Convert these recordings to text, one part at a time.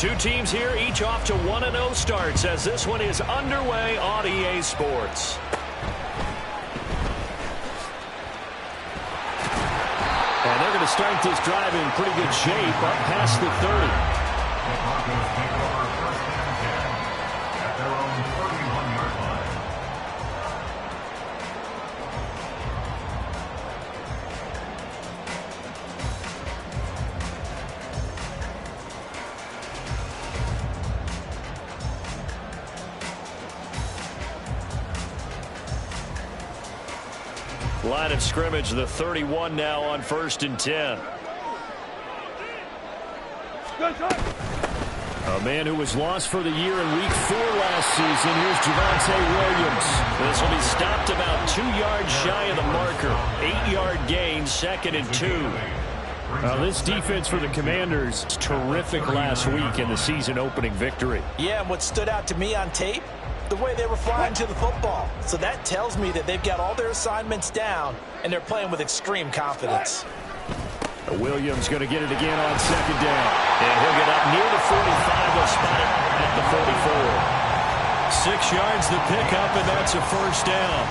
Two teams here, each off to 1-0 starts as this one is underway on EA Sports. And they're going to start this drive in pretty good shape up past the 30. The Broncos take over first and 10 at their own 31-yard line. Line of scrimmage, the 31 now on 1st and 10. A man who was lost for the year in Week 4 last season. Here's Javonte Williams. This will be stopped about 2 yards shy of the marker. 8-yard gain, 2nd and 2. This defense for the Commanders, terrific last week in the season-opening victory. Yeah, and what stood out to me on tape, the way they were flying to the football. So that tells me that they've got all their assignments down, and they're playing with extreme confidence. Williams going to get it again on 2nd down. And he'll get up near the 45. They'll spot it at the 44. 6 yards the pickup, and that's a 1st down.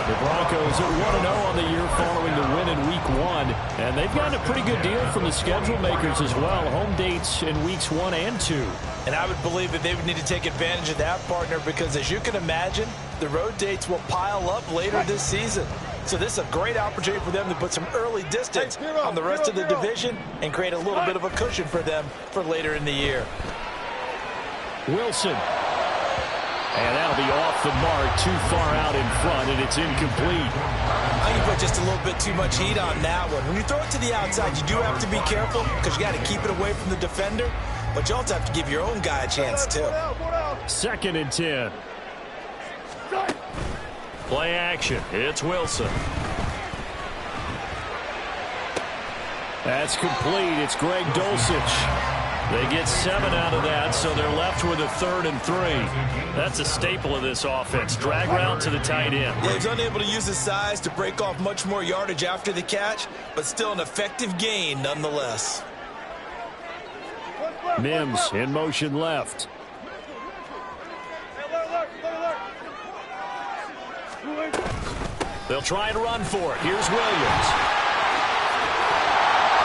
The Broncos are 1-0 on the year following the win in Week 1. And they've gotten a pretty good deal from the schedule makers as well. Home dates in Weeks 1 and 2. And I would believe that they would need to take advantage of that, partner, because as you can imagine, the road dates will pile up later this season. So this is a great opportunity for them to put some early distance on the rest of the division and create a little bit of a cushion for them for later in the year. Wilson. And that'll be off the mark, too far out in front, and it's incomplete. I think you put just a little bit too much heat on that one. When you throw it to the outside, you do have to be careful because you got to keep it away from the defender, but you also have to give your own guy a chance, too. 2nd and 10. Play action. It's Wilson. That's complete. It's Greg Dulcich. They get 7 out of that, so they're left with a 3rd and 3. That's a staple of this offense. Drag route to the tight end. Yeah, he's unable to use his size to break off much more yardage after the catch, but still an effective gain nonetheless. Mims in motion left. They'll try and run for it. Here's Williams.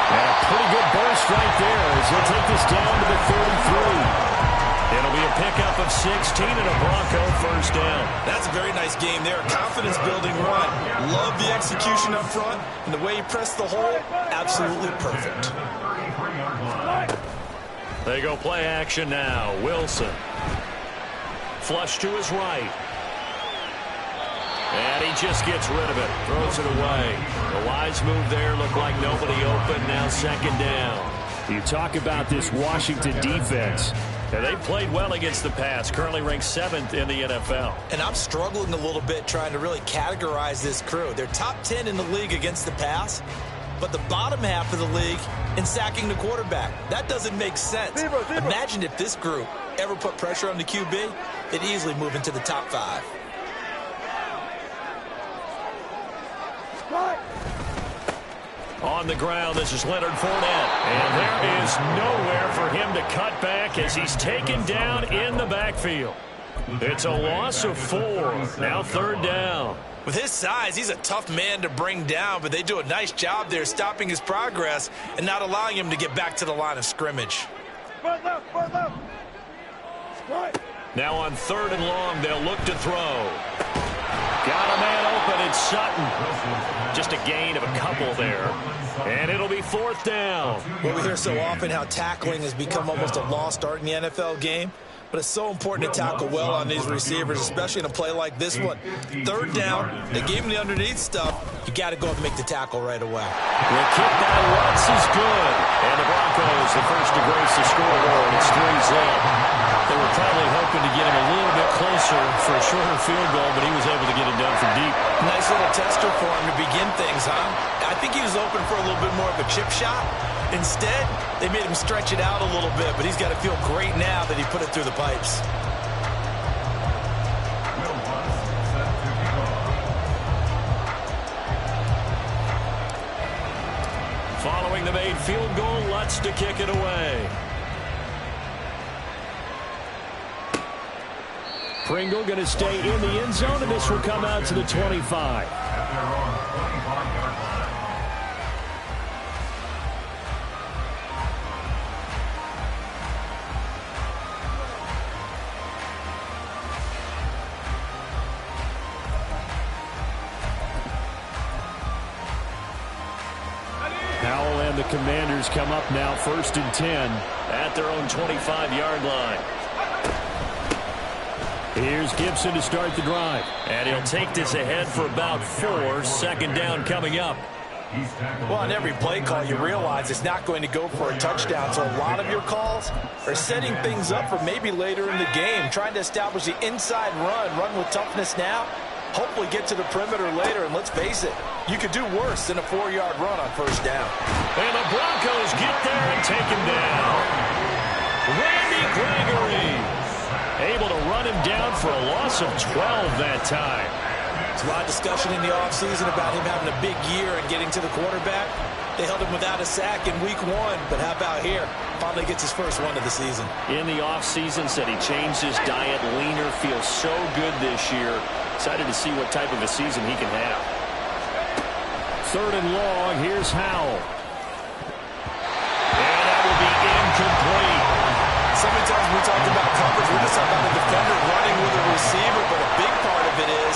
And a pretty good burst right there as they'll take this down to the 33. It'll be a pickup of 16 and a Bronco 1st down. That's a very nice game there. Confidence-building run. Love the execution up front, and the way he pressed the hole, absolutely perfect. They go play action now. Wilson. Flush to his right. And he just gets rid of it. Throws it away. A wise move there. Looked like nobody open. Now 2nd down. You talk about this Washington defense. And they played well against the pass. Currently ranked 7th in the NFL. And I'm struggling a little bit trying to really categorize this crew. They're top 10 in the league against the pass, but the bottom half of the league in sacking the quarterback. That doesn't make sense. Imagine if this group ever put pressure on the QB, they'd easily move into the top 5. On the ground, this is Leonard Fournette. And there is nowhere for him to cut back as he's taken down in the backfield. It's a loss of 4. Now 3rd down. With his size, he's a tough man to bring down, but they do a nice job there stopping his progress and not allowing him to get back to the line of scrimmage. Now on 3rd and long, they'll look to throw. Got a man open. It's Sutton. Just a gain of a couple there. And it'll be 4th down. Well, we hear so often how tackling has become almost a lost art in the NFL game. But it's so important to tackle well on these receivers, especially in a play like this one. 3rd down, they gave him the underneath stuff. You got to go and make the tackle right away. The kick by Lutz is good. And the Broncos, the first to grace the scoreboard. It's 3-zip. They were probably hoping to get him a little bit closer for a shorter field goal, but he was able to get it done from deep. Nice little tester for him to begin things, huh? I think he was open for a little bit more of a chip shot. Instead, they made him stretch it out a little bit, but he's got to feel great now that he put it through the pipes. Following the made field goal, Lutz to kick it away. Pringle going to stay in the end zone, and this will come out to the 25. At their own 25-yard line. Howell and the Commanders come up now 1st and 10 at their own 25-yard line. Here's Gibson to start the drive. And he'll take this ahead for about 4. Second down coming up. Well, on every play call, you realize it's not going to go for a touchdown, so a lot of your calls are setting things up for maybe later in the game, trying to establish the inside run with toughness now, hopefully get to the perimeter later, and let's face it, you could do worse than a 4-yard run on first down. And the Broncos get there and take him down. Randy Gregory able to run him down for a loss of 12 that time. There's a lot of discussion in the offseason about him having a big year and getting to the quarterback. They held him without a sack in week 1, but how about here? Finally gets his first one of the season. In the offseason, said he changed his diet, leaner, feels so good this year. Excited to see what type of a season he can have. 3rd and long, here's Howell. And that will be incomplete. So many times we talked about coverage, we're just talking about a defender running with a receiver, but a big part of it is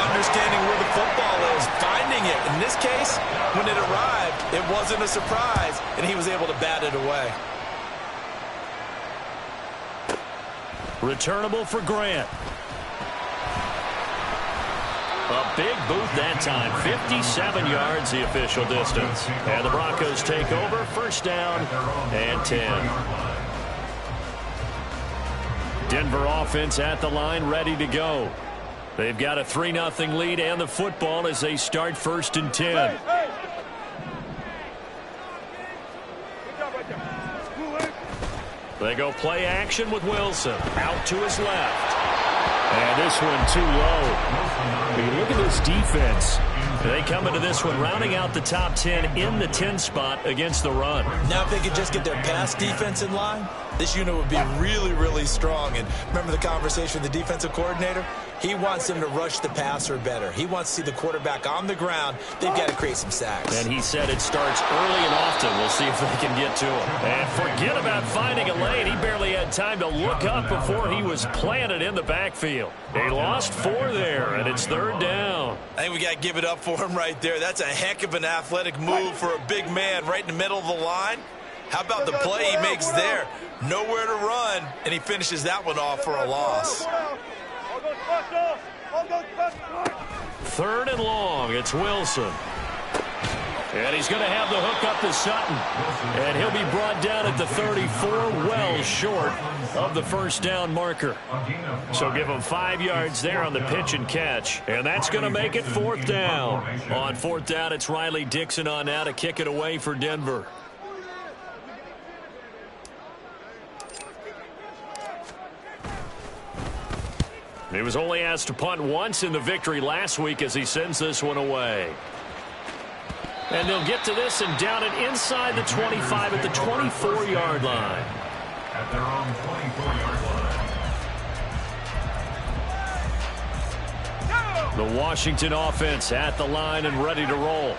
understanding where the football is, finding it. In this case, when it arrived, it wasn't a surprise, and he was able to bat it away. Returnable for Grant. A big boot that time, 57 yards the official distance. And the Broncos take over, first down and 10. Denver offense at the line, ready to go. They've got a 3-0 lead and the football as they start 1st and 10. They go play action with Wilson. Out to his left. And this one too low. I mean, look at this defense. They come into this one rounding out the top 10 in the 10 spot against the run. Now if they could just get their pass defense in line, this unit would be really, really strong. And remember the conversation with the defensive coordinator? He wants them to rush the passer better. He wants to see the quarterback on the ground. They've got to create some sacks. And he said it starts early and often. We'll see if they can get to him. And forget about finding a lane. He barely had time to look up before he was planted in the backfield. They lost 4 there, and it's 3rd down. I think we got to give it up for him right there. That's a heck of an athletic move for a big man right in the middle of the line. How about the play he makes there? Nowhere to run, and he finishes that one off for a loss. 3rd and long. It's Wilson. And he's going to have the hook up to Sutton. And he'll be brought down at the 34, well short of the first down marker. So give him 5 yards there on the pitch and catch. And that's going to make it 4th down. On 4th down, it's Riley Dixon on now to kick it away for Denver. He was only asked to punt once in the victory last week as he sends this one away. And they'll get to this and down it inside the 25 at the 24-yard line. At their own 24-yard line. The Washington offense at the line and ready to roll.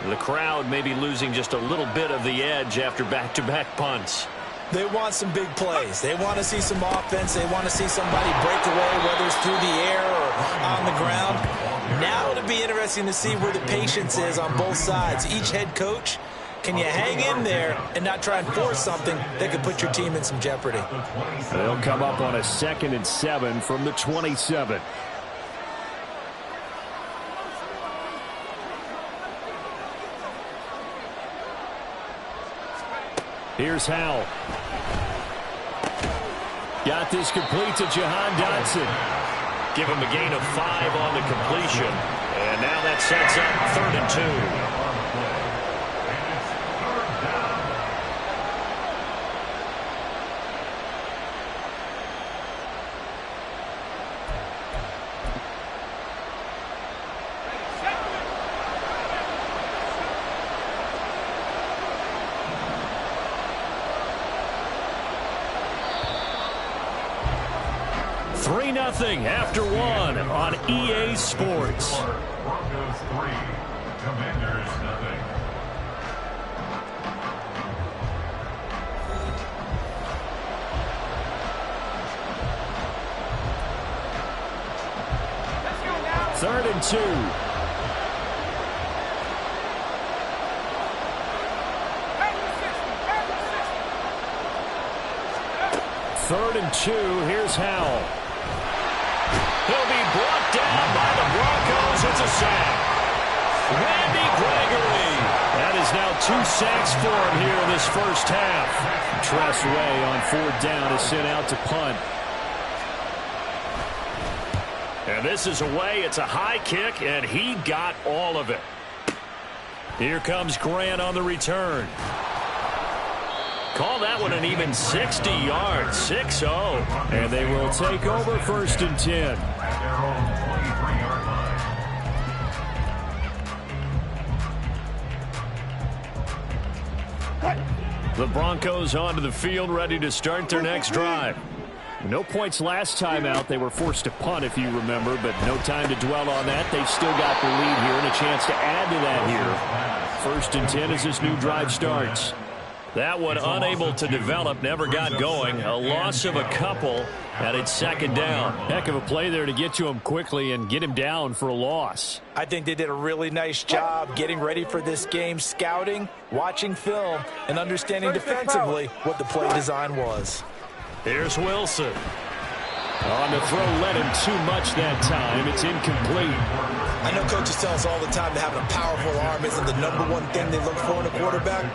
The crowd may be losing just a little bit of the edge after back-to-back punts. They want some big plays. They want to see some offense. They want to see somebody break away, whether it's through the air or on the ground. Now it'll be interesting to see where the patience is on both sides. Each head coach, can you hang in there and not try and force something that could put your team in some jeopardy? They'll come up on a 2nd and 7 from the 27. Here's Howell. Got this complete to Jahan Dotson. Give him a gain of 5 on the completion. And now that sets up 3rd and 2. 3-0 after one on EA Sports. Broncos 3, Commanders 0. Third and 2. Third and 2. Here's Howell. He'll be brought down by the Broncos. It's a sack. Randy Gregory. That is now 2 sacks for him here in this first half. Tress Way on 4th down is sent out to punt. And this is away. It's a high kick, and he got all of it. Here comes Grant on the return. Call that one an even 60 yards, 6-0. And they will take over 1st and 10. At their own 23-yard line. The Broncos onto the field, ready to start their next drive. No points last time out. They were forced to punt, if you remember, but no time to dwell on that. They've still got the lead here and a chance to add to that here. 1st and 10 as this new drive starts. That one unable to develop, never got going. A loss of a couple, and it's 2nd down. Heck of a play there to get to him quickly and get him down for a loss. I think they did a really nice job getting ready for this game, scouting, watching film, and understanding defensively what the play design was. Here's Wilson. On the throw, led him too much that time. It's incomplete. I know coaches tell us all the time that having a powerful arm isn't the #1 thing they look for in a quarterback.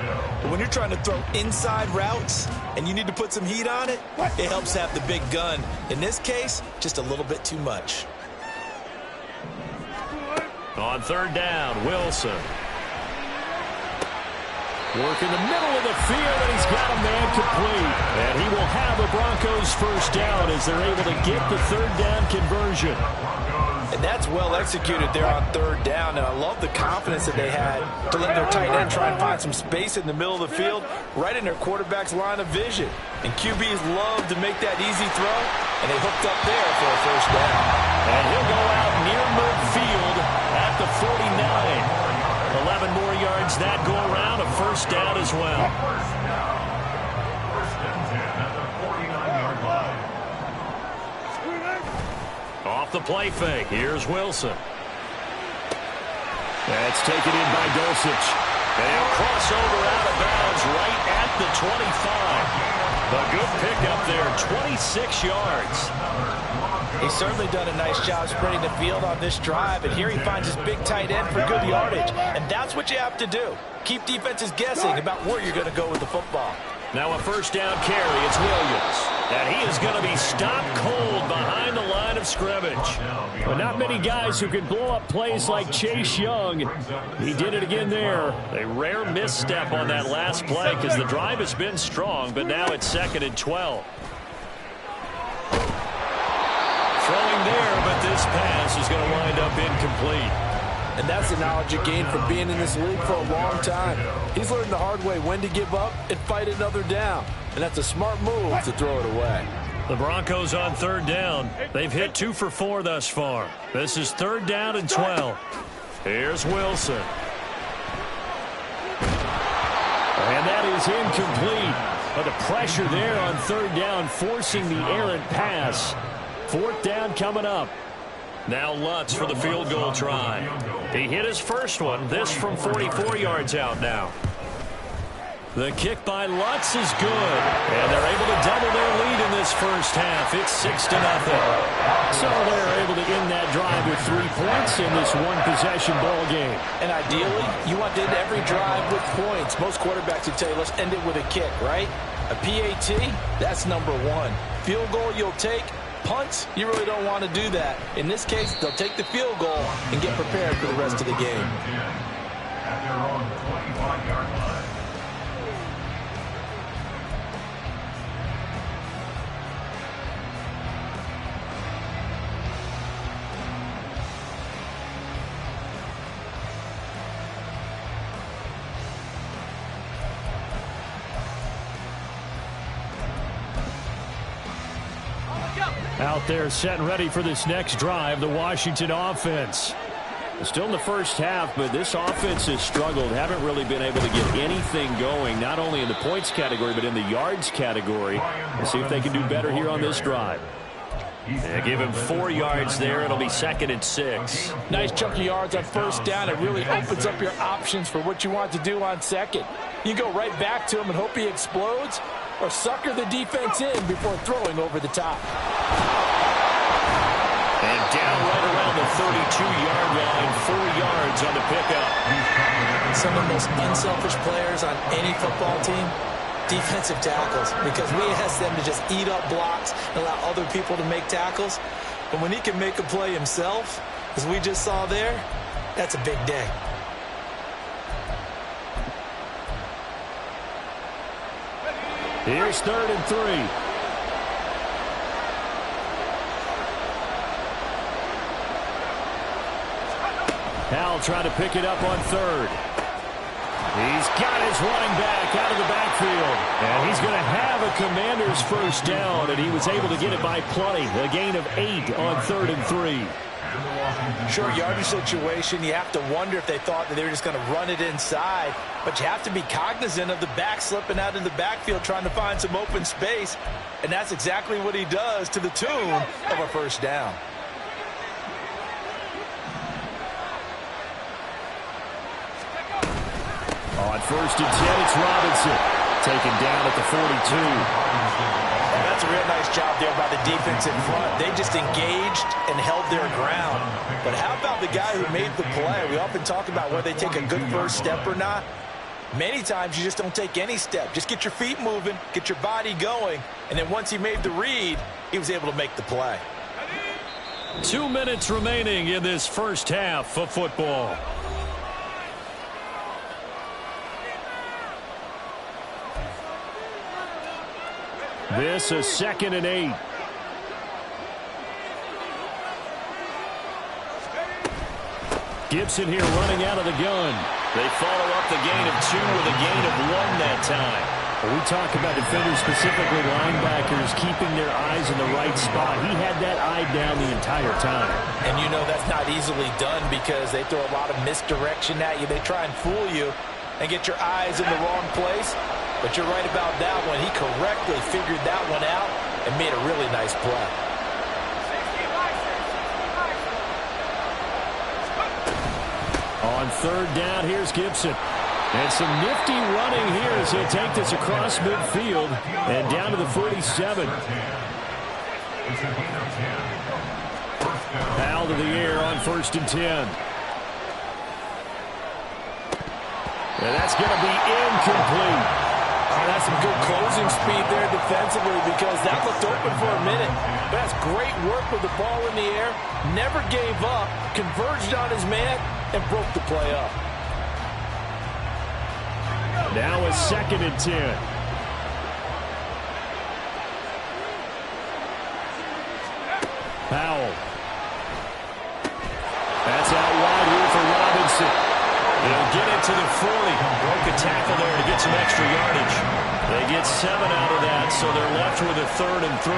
But when you're trying to throw inside routes and you need to put some heat on it, it helps have the big gun. In this case, just a little bit too much. On 3rd down, Wilson. Work in the middle of the field, and he's got a man complete. And he will have the Broncos 1st down as they're able to get the 3rd down conversion. And that's well executed there on 3rd down. And I love the confidence that they had to let their tight end try and find some space in the middle of the field, right in their quarterback's line of vision. And QBs love to make that easy throw, and they hooked up there for a 1st down. And he'll go out near midfield at the 49. 11 more yards that go around, a 1st down as well. 1st and 10 at the 49-yard line. Off the play fake, here's Wilson. That's taken in by Dulcich. And he'll cross over out of bounds right at the 25. A good pickup there, 26 yards. He's certainly done a nice job spreading the field on this drive, and here he finds his big tight end for good yardage. And that's what you have to do. Keep defenses guessing about where you're going to go with the football. Now a 1st down carry, it's Williams. And he is going to be stopped cold behind the line of scrimmage. But not many guys who can blow up plays like Chase Young. He did it again there. A rare misstep on that last play because the drive has been strong, but now it's 2nd and 12. Throwing there, but this pass is going to wind up incomplete. And that's the knowledge you gain from being in this league for a long time. He's learned the hard way when to give up and fight another down. And that's a smart move to throw it away. The Broncos on 3rd down. They've hit 2 for 4 thus far. This is 3rd down and 12. Here's Wilson. And that is incomplete. But the pressure there on 3rd down, forcing the errant pass. 4th down coming up. Now Lutz for the field goal try. He hit his first one. This from 44 yards out now. The kick by Lutz is good. And they're able to double their lead in this first half. It's 6-0. So they're able to end that drive with 3 points in this one-possession ball game. And ideally, you want to end every drive with points. Most quarterbacks would tell you, let's end it with a kick, right? A PAT, that's #1. Field goal you'll take. Punts, you really don't want to do that. In this case, they'll take the field goal and get prepared for the rest of the game. At their own 25-yard line. Go! Out there set and ready for this next drive, the Washington offense. Still in the first half, but this offense has struggled. Haven't really been able to get anything going, not only in the points category, but in the yards category. Let's see if they can do better here on this drive. They give him 4 yards there. It'll be 2nd and 6. Nice chunk of yards on first down. It really opens up your options for what you want to do on second. You go right back to him and hope he explodes, or sucker the defense in before throwing over the top. And down right around the 32-yard line, 4 yards on the pickup. Some of the most unselfish players on any football team, defensive tackles, because we ask them to just eat up blocks and allow other people to make tackles. But when he can make a play himself, as we just saw there, that's a big day. Here's 3rd and 3. Howell trying to pick it up on 3rd. He's got his running back out of the backfield. And he's going to have a Commander's first down, and he was able to get it by plenty. A gain of 8 on 3rd and 3. Short yardage situation. You have to wonder if they thought that they were just going to run it inside. But you have to be cognizant of the back slipping out in the backfield trying to find some open space. And that's exactly what he does, to the tune of a first down. On 1st and 10, it's Robinson. Taken down at the 42. And that's a real nice job there by the defense in front. They just engaged and held their ground. But how about the guy who made the play? We often talk about whether they take a good first step or not. Many times you just don't take any step. Just get your feet moving, get your body going, and then once he made the read, he was able to make the play. 2 minutes remaining in this first half of football. This is 2nd and 8. Gibson here running out of the gun. They follow up the gain of 2 with a gain of 1 that time. We talk about defenders, specifically linebackers, keeping their eyes in the right spot. He had that eye down the entire time. And you know that's not easily done because they throw a lot of misdirection at you. They try and fool you and get your eyes in the wrong place. But you're right about that one. He correctly figured that one out and made a really nice play. On 3rd down, here's Gibson. And some nifty running here as he'll take this across midfield and down to the 47. Foul to the air on 1st and 10. And that's going to be incomplete. Oh, that's some good closing speed there defensively because that looked open for a minute. That's great work with the ball in the air. Never gave up, converged on his man, and broke the play up. Now it's 2nd and 10. Powell. That's out wide here for Robinson. They'll get it to the 40. Broke a tackle there to get some extra yardage. They get 7 out of that, so they're left with a 3rd and 3.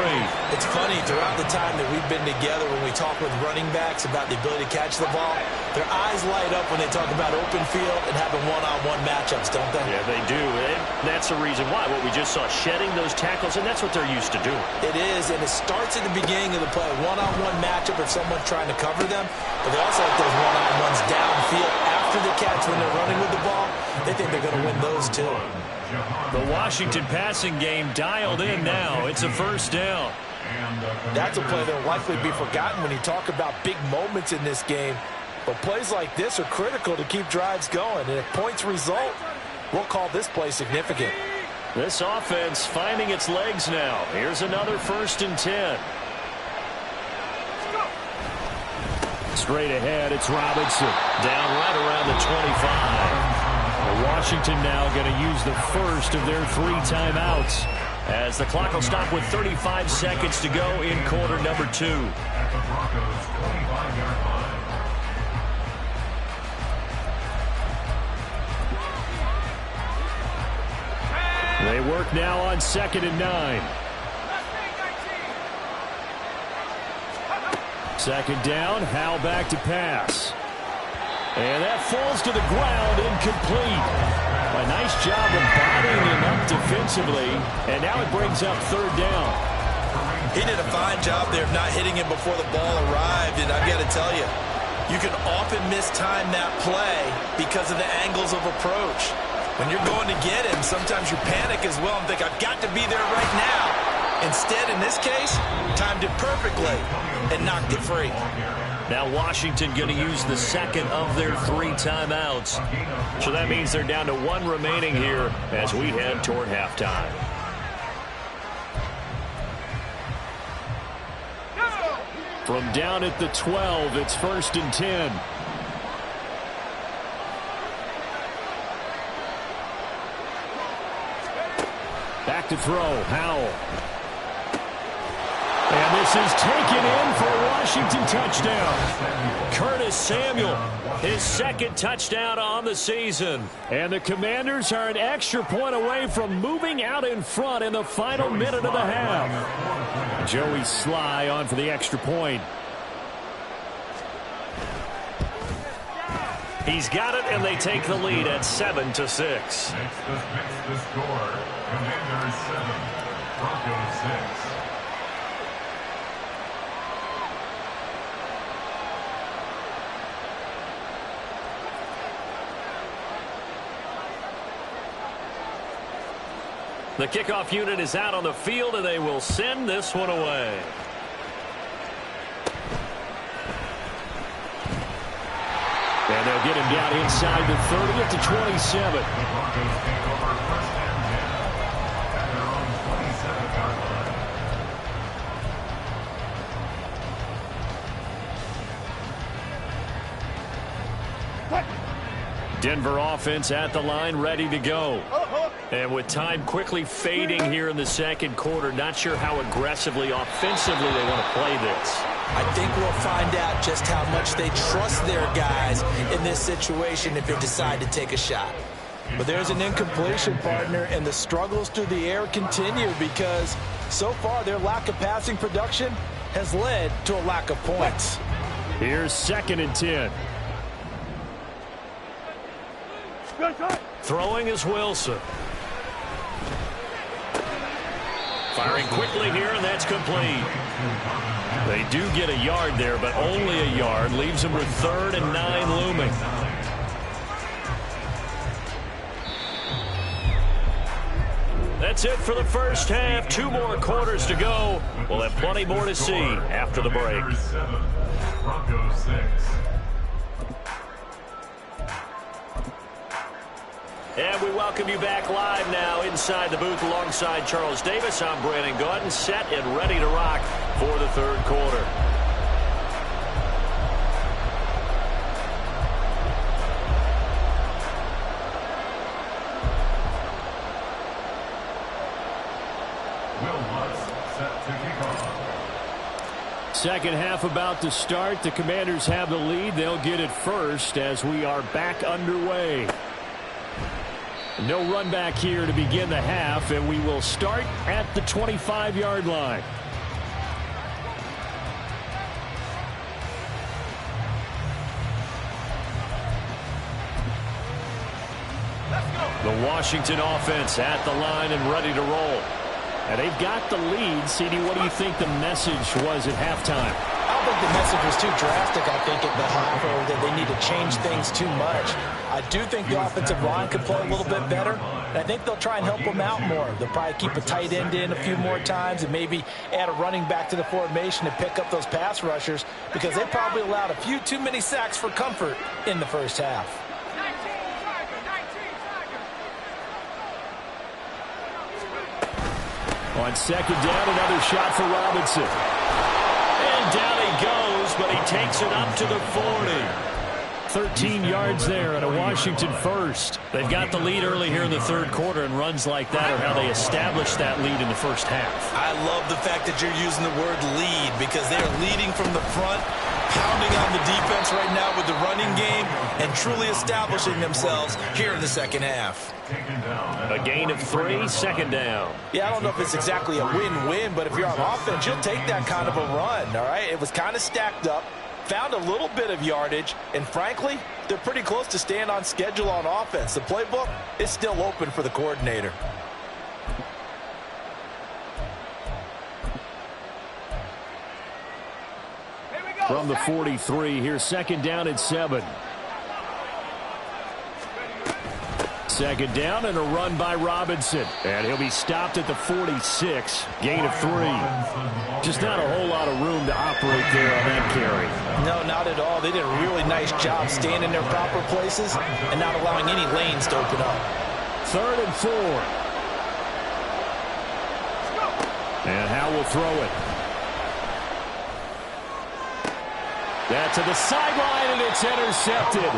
It's funny, throughout the time that we've been together, when we talk with running backs about the ability to catch the ball, their eyes light up when they talk about open field and having one-on-one matchups, don't they? Yeah, they do. And that's the reason why. What we just saw, shedding those tackles, and that's what they're used to doing. It is, and it starts at the beginning of the play. One-on-one matchup if someone's trying to cover them, but they also like those one-on-ones downfield after the catch when they're running with the ball. They think they're going to win those too. The Washington passing game dialed in now. It's a 1st down. That's a play that will likely be forgotten when you talk about big moments in this game. But plays like this are critical to keep drives going. And if points result, we'll call this play significant. This offense finding its legs now. Here's another 1st and 10. Straight ahead, it's Robinson. Down right around the 25. Washington now going to use the first of their 3 timeouts as the clock will stop with 35 seconds to go in quarter number 2. At the Broncos' 25-yard line. They work now on 2nd and 9. Second down, Howell back to pass. And that falls to the ground, incomplete. A nice job of bodying him up defensively, and now it brings up third down. He did a fine job there of not hitting him before the ball arrived, and I've got to tell you, you can often mistime that play because of the angles of approach. When you're going to get him, sometimes you panic as well and think, I've got to be there right now. Instead, in this case, timed it perfectly and knocked it free. Now Washington going to use the second of their 3 timeouts. So that means they're down to 1 remaining here as we head toward halftime. From down at the 12, it's 1st and 10. Back to throw, Howell. And this is taken in for a Washington touchdown. Curtis Samuel, his 2nd touchdown on the season. And the Commanders are an extra point away from moving out in front in the final minute of the half. Joey Sly on for the extra point. He's got it, and they take the lead at 7-6. Next the score. Commanders 7, Broncos 6. The kickoff unit is out on the field, and they will send this one away. And they'll get him down inside the 30 at the 27. The Broncos take over 1st and 10 at their own 27-yard line. Denver offense at the line, ready to go. And with time quickly fading here in the second quarter, not sure how aggressively, offensively they want to play this. I think we'll find out just how much they trust their guys in this situation if they decide to take a shot. But there's an incompletion, partner, and the struggles through the air continue because so far their lack of passing production has led to a lack of points. Here's 2nd and 10. Throwing is Wilson. Firing quickly here, and that's complete. They do get a yard there, but only a yard. Leaves them with 3rd and 9 looming. That's it for the first half. 2 more quarters to go. We'll have plenty more to see after the break. Broncos 6. And we welcome you back live now inside the booth alongside Charles Davis. I'm Brandon Gaudin, set and ready to rock for the 3rd quarter. Set to kick off. Second half about to start. The Commanders have the lead. They'll get it first as we are back underway. No run back here to begin the half, and we will start at the 25-yard line. The Washington offense at the line and ready to roll. And they've got the lead. CD, what do you think the message was at halftime? I don't think the message was too drastic, I think, at the half, or that they need to change things too much. I do think the offensive line could play a little bit better, and I think they'll try and help them out more. They'll probably keep a tight end in a few more times and maybe add a running back to the formation to pick up those pass rushers because they probably allowed a few too many sacks for comfort in the first half. On 2nd down, another shot for Robinson. And down he goes, but he takes it up to the 40. 13 yards there and a Washington first. They've got the lead early here in the 3rd quarter, and runs like that are how they establish that lead in the first half. I love the fact that you're using the word lead because they are leading from the front. pounding on the defense right now with the running game and truly establishing themselves here in the second half. A gain of 3, second down. Yeah, I don't know if it's exactly a win-win, but if you're on offense, you'll take that kind of a run, all right? It was kind of stacked up, found a little bit of yardage, and frankly, they're pretty close to staying on schedule on offense. The playbook is still open for the coordinator. From the 43, here's second down at 7. Second down and a run by Robinson. And he'll be stopped at the 46. Gain of 3. Just not a whole lot of room to operate there on that carry. No, not at all. They did a really nice job staying in their proper places and not allowing any lanes to open up. 3rd and 4. And Howe will throw it. That to the sideline, and it's intercepted.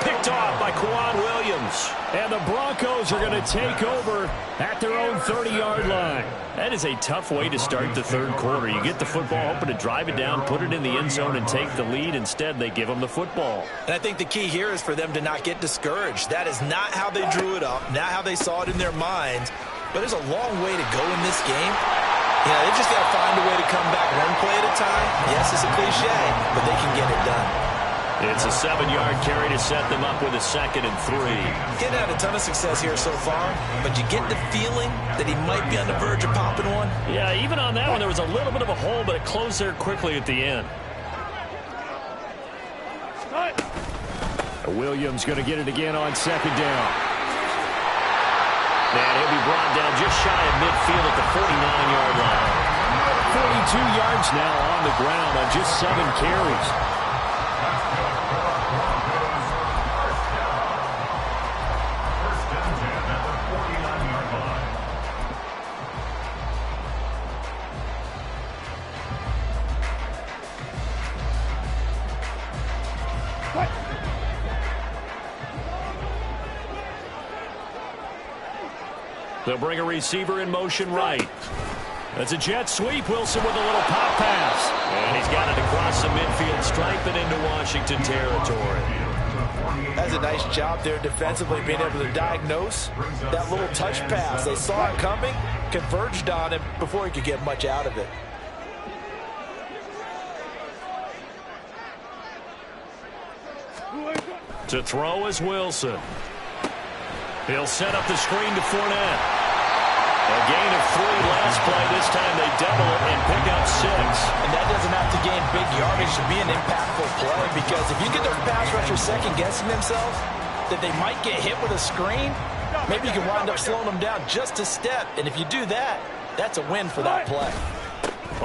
Picked off by Quan Williams. And the Broncos are going to take over at their own 30-yard line. That is a tough way to start the third quarter. You get the football, hoping to drive it down, put it in the end zone, and take the lead. Instead, they give them the football. And I think the key here is for them to not get discouraged. That is not how they drew it up, not how they saw it in their minds. But there's a long way to go in this game. Yeah, they just got to find a way to come back one play at a time. Yes, it's a cliche, but they can get it done. It's a 7-yard carry to set them up with a 2nd and 3. Getting had a ton of success here so far, but you get the feeling that he might be on the verge of popping one. Yeah, even on that one, there was a little bit of a hole, but it closed there quickly at the end. Williams going to get it again on 2nd down. And he'll be brought down just shy of midfield at the 49-yard line. 42 yards now on the ground on just 7 carries. They'll bring a receiver in motion right. That's a jet sweep. Wilson with a little pop pass. And he's got it across the midfield stripe and into Washington territory. That's a nice job there defensively, being able to diagnose that little touch pass. They saw it coming, converged on him before he could get much out of it. To throw is Wilson. He'll set up the screen to Fournette. A gain of 3 last play. This time they double it and pick up 6. And that doesn't have to gain big yardage to be an impactful play, because if you get those pass rushers second-guessing themselves that they might get hit with a screen, maybe you can wind up slowing them down just a step. And if you do that, that's a win for that play.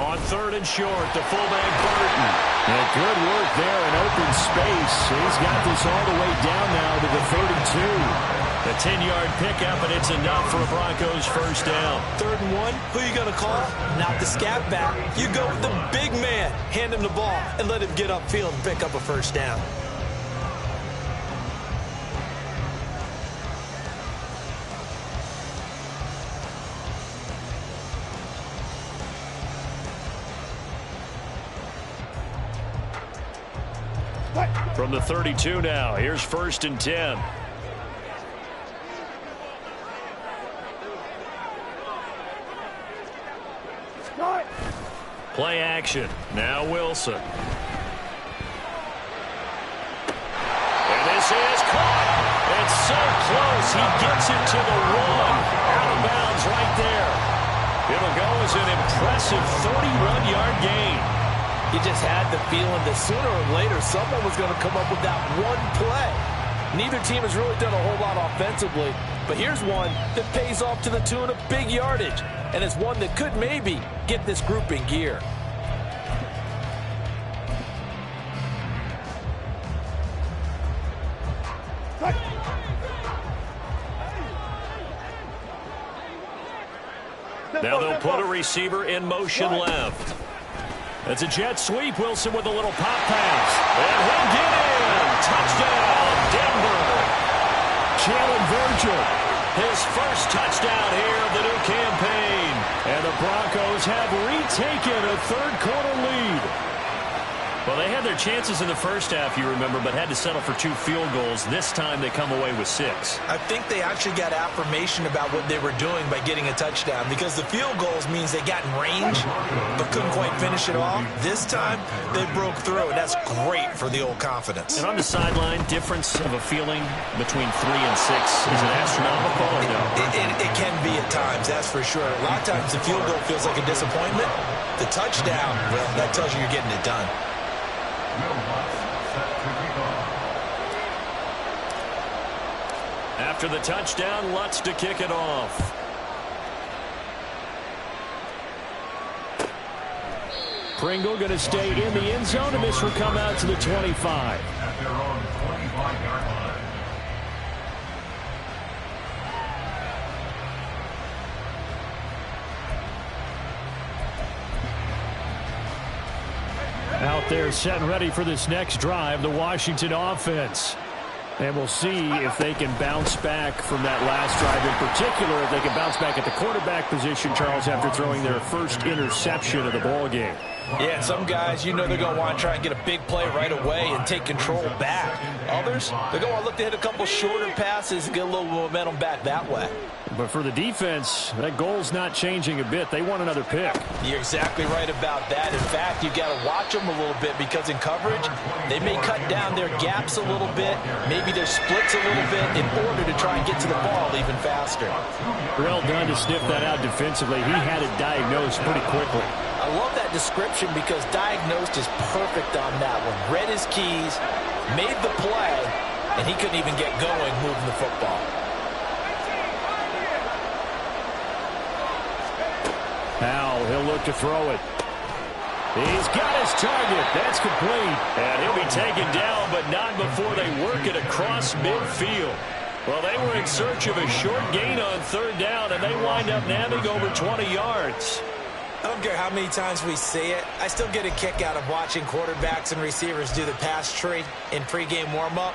On 3rd and short, the fullback Burton. And good work there in open space. He's got this all the way down now to the 32. A 10-yard pickup, and it's enough for a Broncos first down. 3rd and 1, who you going to call? Not the scat back. You go with the big man. Hand him the ball and let him get upfield and pick up a first down. From the 32 now, here's 1st and 10. Play action. Now Wilson. And this is caught. It's so close. He gets it to the 1. Out of bounds right there. It'll go as an impressive 31-yard gain. You just had the feeling that sooner or later someone was going to come up with that one play. Neither team has really done a whole lot offensively, but here's one that pays off to the tune of big yardage, and it's one that could maybe get this group in gear. Now they'll put a receiver in motion left. That's a jet sweep. Wilson with a little pop pass. And he'll get in. Touchdown, Denver. Jalen Virgil, his first touchdown here of the new campaign. And the Broncos have retaken a third-quarter lead. Well, they had their chances in the first half, you remember, but had to settle for 2 field goals. This time they come away with 6. I think they actually got affirmation about what they were doing by getting a touchdown, because the field goals means they got in range but couldn't quite finish it off. This time they broke through, and that's great for the old confidence. And on the sideline, difference of a feeling between 3 and 6, is it astronomical or no? It can be at times, that's for sure. A lot of times the field goal feels like a disappointment. The touchdown, well, that tells you you're getting it done. After the touchdown, Lutz to kick it off. Pringle going to stay in the end zone, and this will come out to the 25. At their own 25-yard line. Out there set and ready for this next drive, the Washington offense. And we'll see if they can bounce back from that last drive, in particular, if they can bounce back at the quarterback position, Charles, after throwing their first interception of the ball game. Yeah, and some guys, you know they're going to want to try and get a big play right away and take control back. Others, they're going to look to hit a couple shorter passes and get a little momentum back that way. But for the defense, that goal's not changing a bit. They want another pick. You're exactly right about that. In fact, you got to watch them a little bit, because in coverage, they may cut down their gaps a little bit, maybe their splits a little bit, in order to try and get to the ball even faster. Well done to sniff that out defensively. He had it diagnosed pretty quickly. I love that description, because diagnosed is perfect on that one. Read his keys, made the play, and he couldn't even get going moving the football. Now he'll look to throw it. He's got his target. That's complete. And he'll be taken down, but not before they work it across midfield. Well, they were in search of a short gain on 3rd down, and they wind up nabbing over 20 yards. I don't care how many times we see it. I still get a kick out of watching quarterbacks and receivers do the pass tree in pregame warm-up.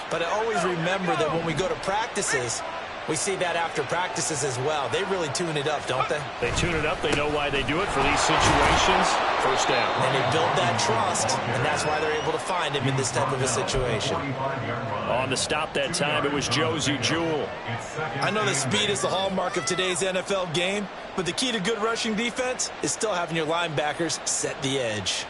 But I always remember that when we go to practices, we see that after practices as well. They really tune it up, don't they? They tune it up. They know why they do it for these situations. First down. And they build that trust, and that's why they're able to find him in this type of a situation. On the stop that time, it was Josie Jewell. I know that speed is the hallmark of today's NFL game, but the key to good rushing defense is still having your linebackers set the edge.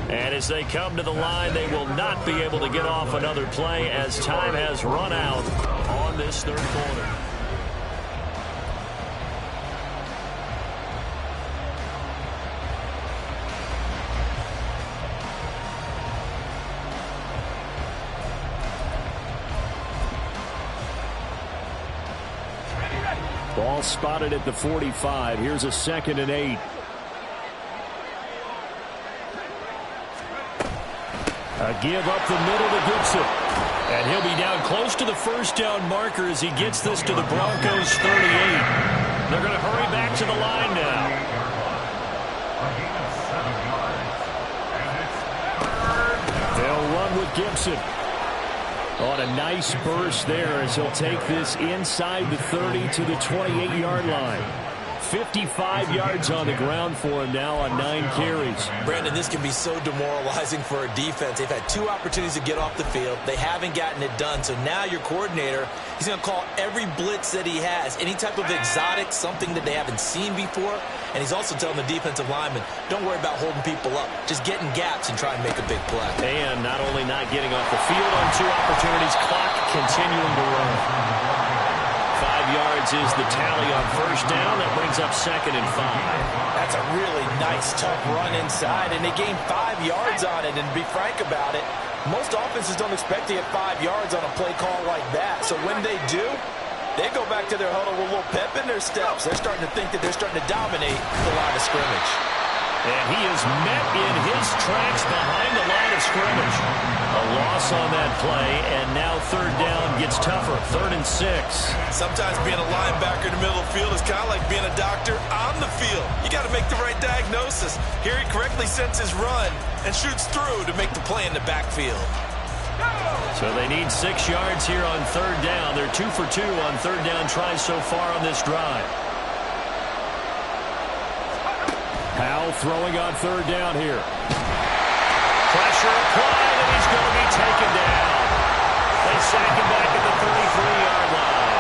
And as they come to the line, they will not be able to get off another play as time has run out on this 3rd quarter. Ball spotted at the 45. Here's a 2nd and 8. A give up the middle to Gibson. And he'll be down close to the 1st down marker as he gets this to the Broncos 38. They're going to hurry back to the line now. They'll run with Gibson. On a nice burst there as he'll take this inside the 30 to the 28-yard line. 55 yards on the ground for him now on 9 carries. Brandon, this can be so demoralizing for a defense. They've had 2 opportunities to get off the field. They haven't gotten it done. So now your coordinator, he's going to call every blitz that he has, any type of exotic, something that they haven't seen before. And he's also telling the defensive lineman, don't worry about holding people up. Just get in gaps and try and make a big play. And not only not getting off the field on 2 opportunities, clock continuing to run. 5 yards is the tally on 1st down. That brings up 2nd and 5. That's a really nice, tough run inside, and they gained 5 yards on it. And to be frank about it, most offenses don't expect to get 5 yards on a play call like that. So when they do, they go back to their huddle with a little pep in their steps. They're starting to think that they're starting to dominate the line of scrimmage. And he is met in his tracks behind the line of scrimmage. A loss on that play, and now third down gets tougher. 3rd and 6. Sometimes being a linebacker in the middle of the field is kind of like being a doctor on the field. You got to make the right diagnosis. Here he correctly senses run and shoots through to make the play in the backfield. So they need 6 yards here on third down. They're 2 for 2 on third down tries so far on this drive. Powell throwing on third down here. Pressure applied, and he's going to be taken down. They sack him back at the 33-yard line.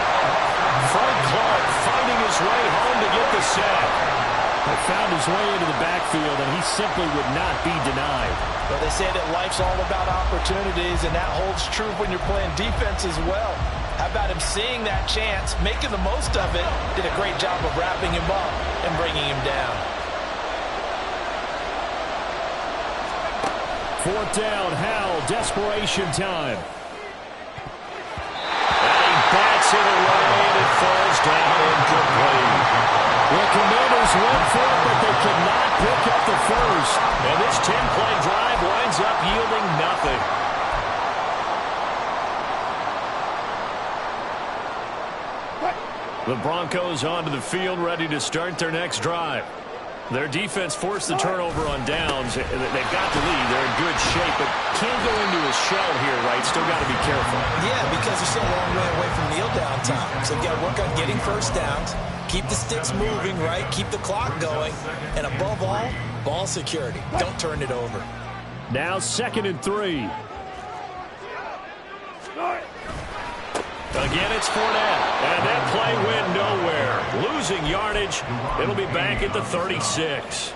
Frank Clark finding his way home to get the sack. He found his way into the backfield, and he simply would not be denied. Well, they say that life's all about opportunities, and that holds true when you're playing defense as well. How about him seeing that chance, making the most of it, did a great job of wrapping him up and bringing him down. 4th down, Howell, desperation time. And he bats it away, and it falls down incomplete. The Commanders went for it, but they could not pick up the first. And this 10-play drive winds up yielding nothing. The Broncos onto the field, ready to start their next drive. Their defense forced the turnover on downs. They've got the lead. They're in good shape, but can't go into a shell here, right? Still got to be careful. Yeah, because they're still a long way away from kneel down time. So you've got to work on getting first downs, keep the sticks moving, right? Keep the clock going. And above all, ball security. Don't turn it over. Now 2nd and 3. Again, it's Fournette. And that play went nowhere. Losing yardage. It'll be back at the 36.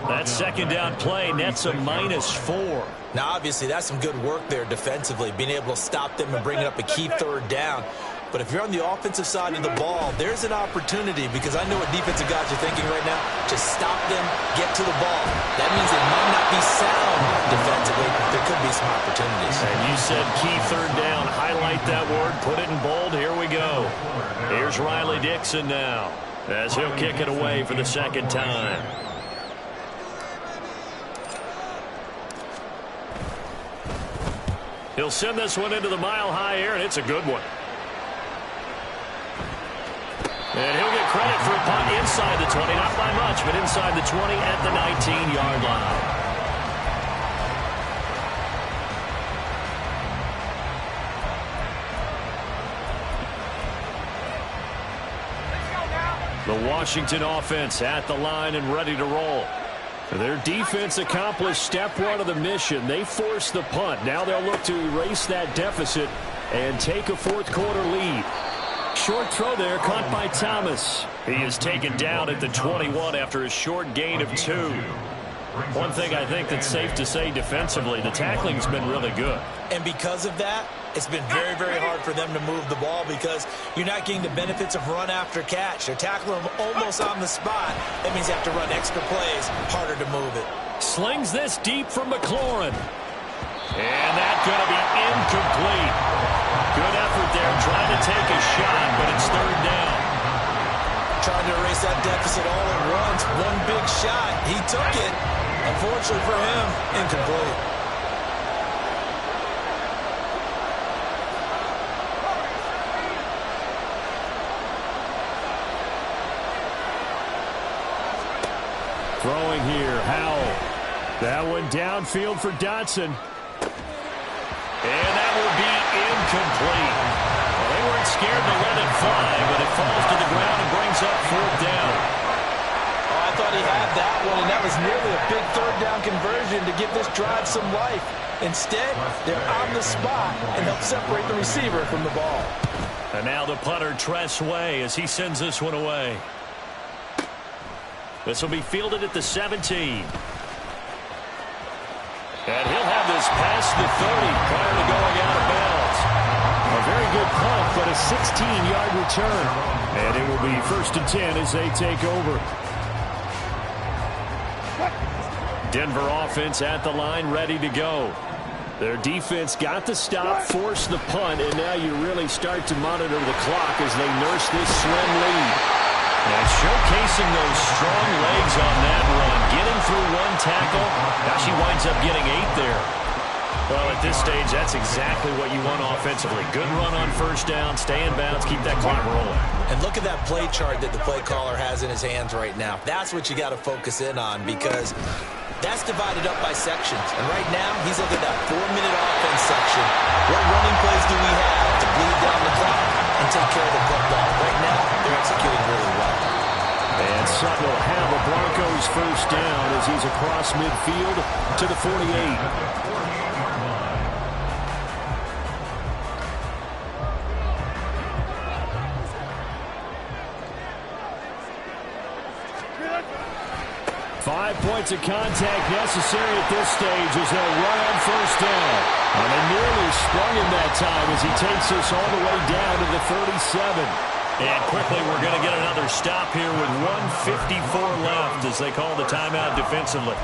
That 2nd down play nets a -4. Now, obviously, that's some good work there defensively, being able to stop them and bring it up a key third down. But if you're on the offensive side of the ball, there's an opportunity, because I know what defensive guys are thinking right now. Just stop them, get to the ball. That means they might not be sound defensively. There could be some opportunities. And you said key third down. Highlight that word. Put it in bold. Here we go. Here's Riley Dixon now, as he'll kick it away for the 2nd time. He'll send this one into the mile-high air, and it's a good one. And he'll get credit for a punt inside the 20. Not by much, but inside the 20 at the 19-yard line. The Washington offense at the line and ready to roll. Their defense accomplished step 1 of the mission. They forced the punt. Now they'll look to erase that deficit and take a 4th quarter lead. Short throw there, caught by Thomas. He is taken down at the 21 after a short gain of 2. One thing I think that's safe to say defensively, the tackling's been really good. And because of that, it's been very, very hard for them to move the ball, because you're not getting the benefits of run after catch. They're tackling them almost on the spot. That means you have to run extra plays, harder to move it. Slings this deep from McLaurin. And that's going to be incomplete. Good effort there, trying to take a shot, but it's 3rd down. Trying to erase that deficit all at once. One big shot. He took it. Unfortunately for him, incomplete. Throwing here, Howell. That one downfield for Dotson. And that will be incomplete. Well, they weren't scared to let it fly, but it falls to the ground and brings up 4th down. Oh, I thought he had that one, and that was nearly a big 3rd down conversion to give this drive some life. Instead, they're on the spot and help separate the receiver from the ball. And now the punter, Tress Way, as he sends this one away. This will be fielded at the 17. And he'll have this past the 30 prior to going out of bounds. A very good punt, but a 16-yard return. And it will be 1st and 10 as they take over. Denver offense at the line, ready to go. Their defense got the stop, forced the punt, and now you really start to monitor the clock as they nurse this slim lead. And showcasing those strong legs on that run, Getting through one tackle. Now she winds up getting 8 there. Well, at this stage, that's exactly what you want offensively. Good run on first down, stay in bounds, keep that clock rolling. And look at that play chart that the play caller has in his hands right now. That's what you got to focus in on because that's divided up by sections. And right now, he's looking at that 4-minute offense section. What running plays do we have to bleed down the clock and take care of the football? Right now, they're executing really well. And Sutton will have a Broncos first down as he's across midfield to the 48. 5 points of contact necessary at this stage as they'll run on first down. And they nearly sprung him that time as he takes us all the way down to the 37. And quickly we're going to get another stop here with 1:54 left as they call the timeout defensively.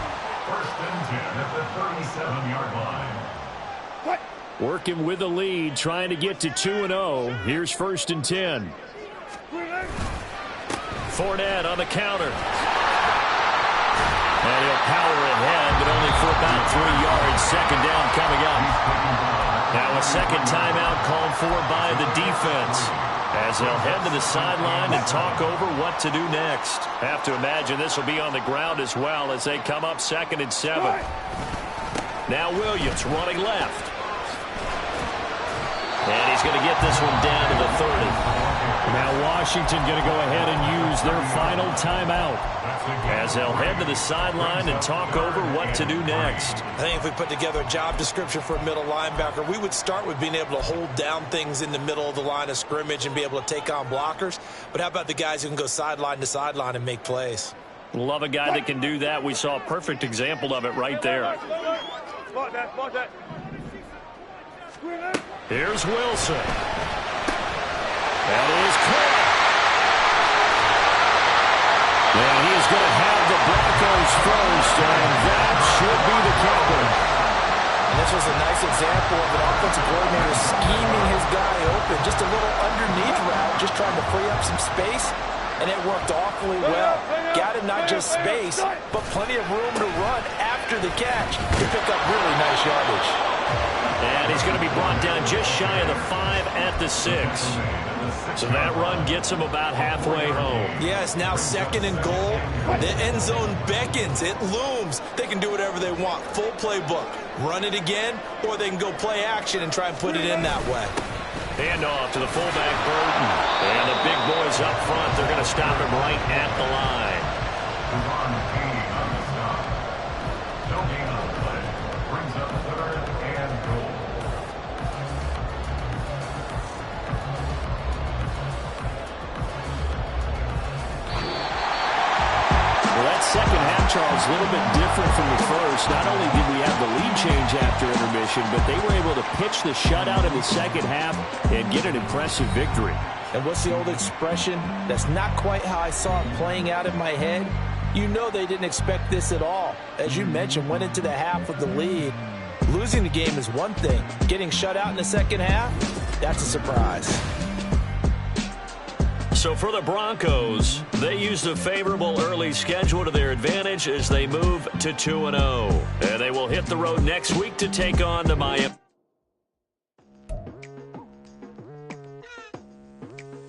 First and 10 at the 37-yard line. Working with the lead, trying to get to 2-0. Here's first and 10. Fournette on the counter. And he'll power ahead, but only for about 3 yards. Second down coming up. Now a second timeout called for by the defense as they'll head to the sideline and talk over what to do next. Have to imagine this will be on the ground as well as they come up 2nd and 7. Now Williams running left. And he's going to get this one down to the 30. Now Washington going to go ahead and use their final timeout as they'll head to the sideline and talk over what to do next. I think if we put together a job description for a middle linebacker, we would start with being able to hold down things in the middle of the line of scrimmage and be able to take on blockers. But how about the guys who can go sideline to sideline and make plays? Love a guy that can do that. We saw a perfect example of it right there. Here's Wilson. That is caught. And he is going to have the Broncos first, and that should be the cover. And this was a nice example of an offensive coordinator scheming his guy open. Just a little underneath route, just trying to free up some space, and it worked awfully well. Got him not just space, but plenty of room to run after the catch to pick up really nice yardage. And he's going to be brought down just shy of the 5 at the 6. So that run gets him about halfway home. Yes, now 2nd and goal. The end zone beckons. It looms. They can do whatever they want. Full playbook. Run it again, or they can go play action and try and put it in that way. Hand off to the fullback, Burton. And the big boys up front, they're going to stop him right at the line. Brings up 3rd and goal. Well, that second half, Charles, a little bit different from the first. Not only did we have the lead change after intermission, but they were able to pitch the shutout in the second half and get an impressive victory. And what's the old expression? That's not quite how I saw it playing out in my head. You know they didn't expect this at all. As you mentioned, went into the half with the lead. Losing the game is one thing. Getting shut out in the second half, that's a surprise. So for the Broncos, they used a favorable early schedule to their advantage as they move to 2-0. And they will hit the road next week to take on the Miami.